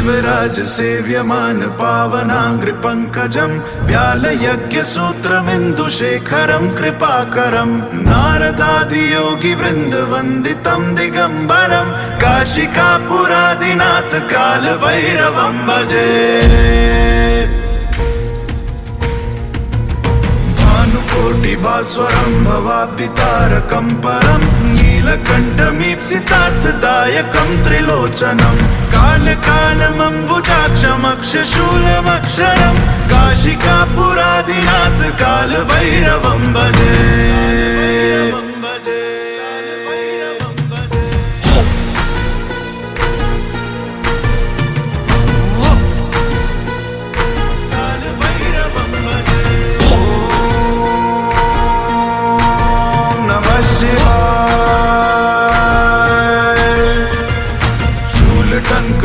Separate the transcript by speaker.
Speaker 1: शिवराज सेव्यमान पावनांग्रि पंकजं व्यालयज्ञसूत्रमिन्दुशेखरं कृपाकरं नारदादि योगी वृंद वंदितं दिगंबरं काशिकापुरादिनाथ काल भैरवं भजे। कोटिभास्वरं भवाब्धितारकं परं नीलकण्ठमीप्सितार्थदायकं त्रिलोचनं कालकालमम्बुजाक्षमक्षशूलमक्षरं काशिकापुरादिनाथ कालभैरवं भजे।